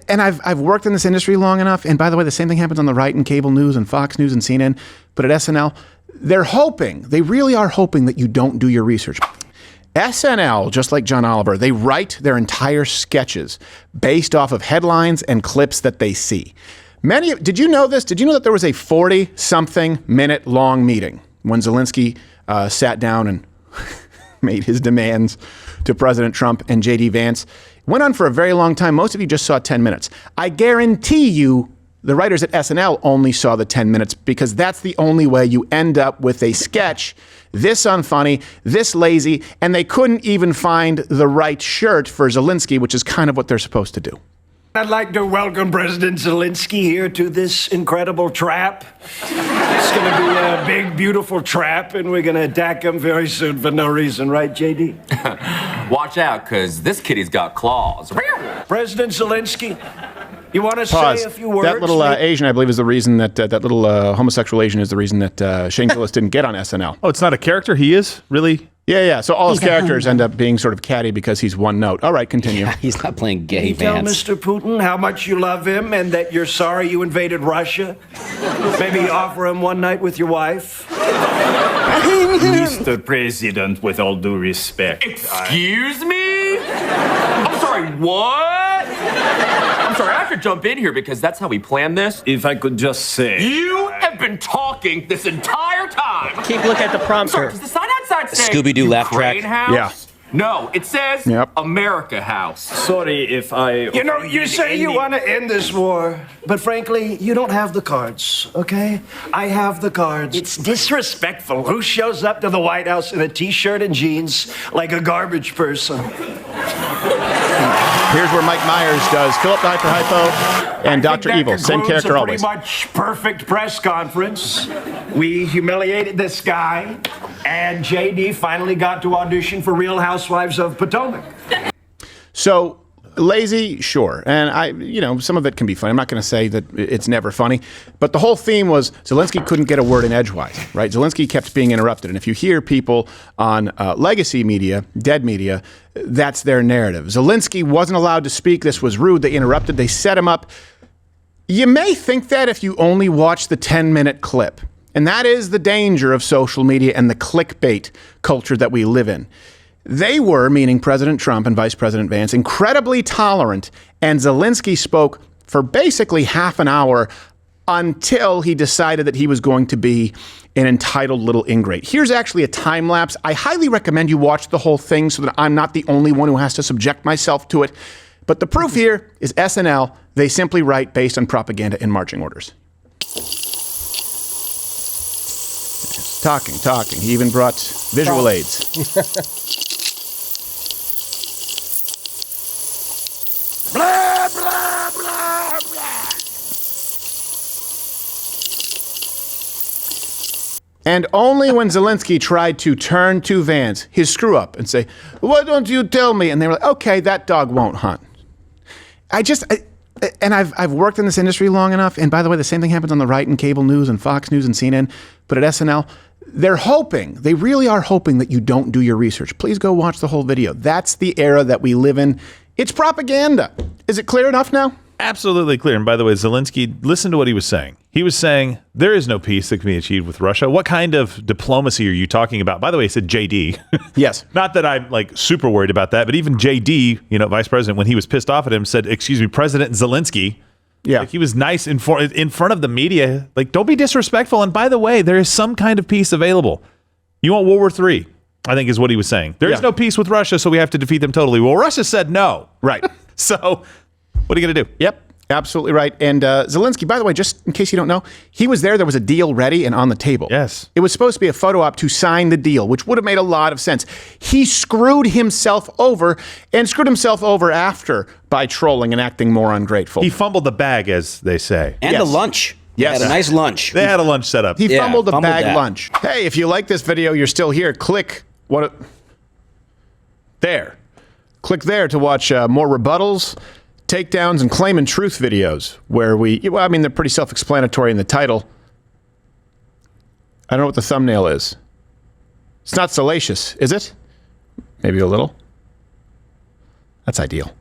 and I've worked in this industry long enough, and by the way, the same thing happens on the right in cable news and Fox News and CNN, but at SNL, they really are hoping that you don't do your research. SNL, just like John Oliver, they write their entire sketches based off of headlines and clips that they see. Did you know this? Did you know that there was a 40-something minute long meeting when Zelensky sat down and made his demands to President Trump and JD Vance? It went on for a very long time. Most of you just saw 10 minutes. I guarantee you the writers at SNL only saw the 10 minutes because that's the only way you end up with a sketch this unfunny, this lazy, and they couldn't even find the right shirt for Zelensky, which is kind of what they're supposed to do. I'd like to welcome President Zelensky here to this incredible trap. It's going to be a big, beautiful trap, and we're going to attack him very soon for no reason, right, JD? Watch out, because this kitty's got claws. President Zelensky, you want to Pause. say a few words? That little Asian, I believe, is the reason that that little homosexual Asian is the reason that Shane Gillis didn't get on SNL. Oh, it's not a character? He is? Really? Yeah. So all his characters end up being sort of catty because he's one note. All right, continue. Yeah, he's not playing gay You tell Vance. Mr. Putin how much you love him and that you're sorry you invaded Russia. Maybe offer him one night with your wife. Mr. President, with all due respect. Excuse me? I'm sorry, what? I'm sorry, I have to jump in here because that's how we planned this. If I could just say. You have been talking this entire time. Keep look at the prompter. Sorry, does the sign outside say Scooby-Doo laugh track. Ukraine House? Yeah. No, it says Yep. America House. Sorry if I. You know, you say you want to end this war, but frankly, you don't have the cards, okay? I have the cards. It's disrespectful. Who shows up to the White House in a t-shirt and jeans like a garbage person? Here's where Mike Myers does Philip the Hyper and Dr. Evil. Same character always. Pretty much perfect press conference. We humiliated this guy, and JD finally got to audition for Real Housewives of Potomac. So lazy, sure. And some of it can be funny. I'm not going to say that it's never funny, but the whole theme was Zelensky couldn't get a word in edgewise, right? Zelensky kept being interrupted. And if you hear people on legacy media, dead media, that's their narrative. Zelensky wasn't allowed to speak. This was rude. They interrupted. They set him up. You may think that if you only watch the 10-minute clip. And that is the danger of social media and the clickbait culture that we live in. They were, meaning President Trump and Vice President Vance, incredibly tolerant, and Zelensky spoke for basically half an hour until he decided that he was going to be an entitled little ingrate. Here's actually a time lapse. I highly recommend you watch the whole thing so that I'm not the only one who has to subject myself to it. But the proof here is SNL. They simply write based on propaganda and marching orders. Talking. He even brought visual aids. Blah, blah, blah, blah. And only when Zelensky tried to turn to Vance, his screw up, and say, "Why don't you tell me?" And they were like, "Okay, that dog won't hunt." I've worked in this industry long enough, and by the way, the same thing happens on the right in cable news and Fox News and CNN, but at SNL, they really are hoping that you don't do your research. Please go watch the whole video. That's the era that we live in. It's propaganda. Is it clear enough now? Absolutely clear. And by the way, Zelensky, listen to what he was saying. He was saying there is no peace that can be achieved with Russia. What kind of diplomacy are you talking about? By the way, he said JD. Yes. Not that I'm super worried about that, but even JD, Vice President, when he was pissed off at him, said, "Excuse me, President Zelensky." Yeah. He was nice in front of the media. Don't be disrespectful. And by the way, there is some kind of peace available. You want World War III, I think is what he was saying. There is no peace with Russia, so we have to defeat them totally. Well, Russia said no. Right. So what are you going to do? Yep. Absolutely right. And Zelensky, by the way, just in case you don't know, he was there. There was a deal ready and on the table. Yes. It was supposed to be a photo op to sign the deal, which would have made a lot of sense. He screwed himself over and screwed himself over after by trolling and acting more ungrateful. He fumbled the bag, as they say. And the lunch. Yes. They had a nice lunch. They had a lunch set up. He fumbled the bag that. lunch. Hey, if you like this video, you're still here. Click there. Click there to watch more rebuttals, takedowns, and claim and truth videos where they're pretty self-explanatory in the title. I don't know what the thumbnail is. It's not salacious, is it? Maybe a little. That's ideal.